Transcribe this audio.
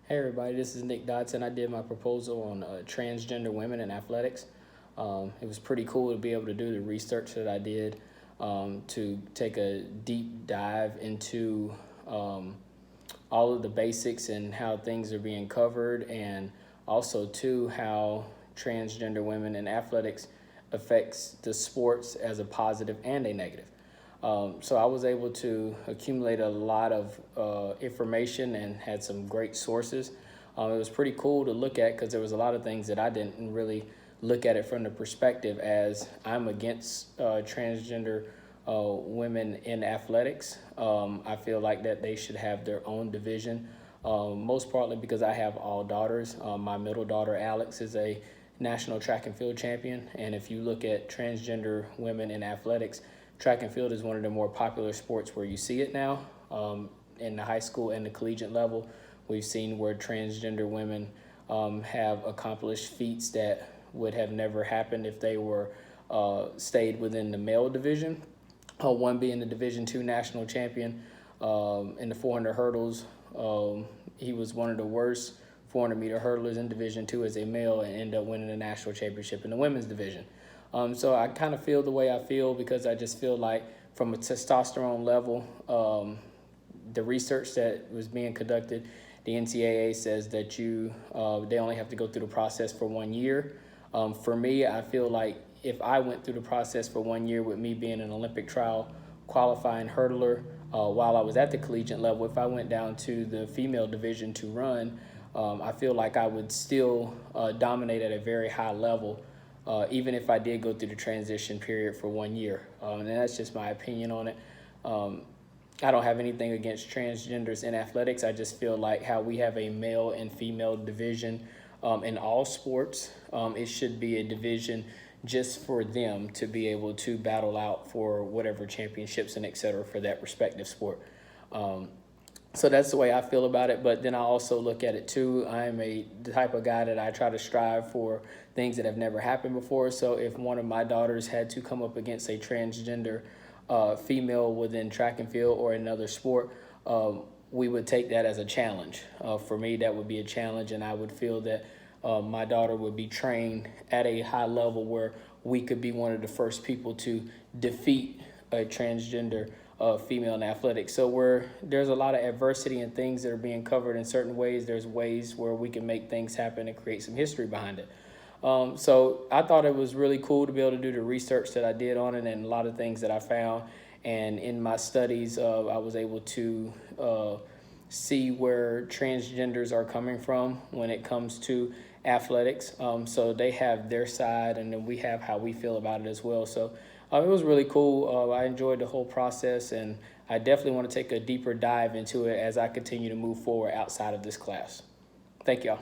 Hey everybody, this is Nick Dodson. I did my proposal on transgender women in athletics. It was pretty cool to be able to do the research that I did, to take a deep dive into all of the basics and how things are being covered, and also too how transgender women in athletics affects the sports as a positive and a negative. So I was able to accumulate a lot of information and had some great sources. It was pretty cool to look at because there was a lot of things that I didn't really look at it from the perspective, as I'm against transgender women in athletics. I feel like that they should have their own division, most partly because I have all daughters. My middle daughter, Alex, is a national track and field champion. And if you look at transgender women in athletics, track and field is one of the more popular sports where you see it now. In the high school and the collegiate level, we've seen where transgender women have accomplished feats that would have never happened if they were stayed within the male division. One being the Division II national champion in the 400 hurdles. He was one of the worst 400-meter hurdlers in Division II as a male and ended up winning the national championship in the women's division. So I kind of feel the way I feel because I just feel like from a testosterone level, the research that was being conducted, the NCAA says that they only have to go through the process for 1 year. For me, I feel like if I went through the process for 1 year, with me being an Olympic trial qualifying hurdler, while I was at the collegiate level, if I went down to the female division to run, I feel like I would still dominate at a very high level, even if I did go through the transition period for 1 year. And that's just my opinion on it. I don't have anything against transgenders in athletics. I just feel like how we have a male and female division in all sports, it should be a division just for them to be able to battle out for whatever championships and et cetera for that respective sport. So that's the way I feel about it. But then I also look at it too. I'm the type of guy that I try to strive for things that have never happened before. So if one of my daughters had to come up against a transgender female within track and field or another sport, we would take that as a challenge. For me, that would be a challenge, and I would feel that my daughter would be trained at a high level where we could be one of the first people to defeat a transgender female in athletics. So where there's a lot of adversity and things that are being covered in certain ways, there's ways where we can make things happen and create some history behind it. So I thought it was really cool to be able to do the research that I did on it and a lot of things that I found. And in my studies, I was able to see where transgenders are coming from when it comes to athletics. So they have their side, and then we have how we feel about it as well. So it was really cool. I enjoyed the whole process, and I definitely want to take a deeper dive into it as I continue to move forward outside of this class. Thank y'all.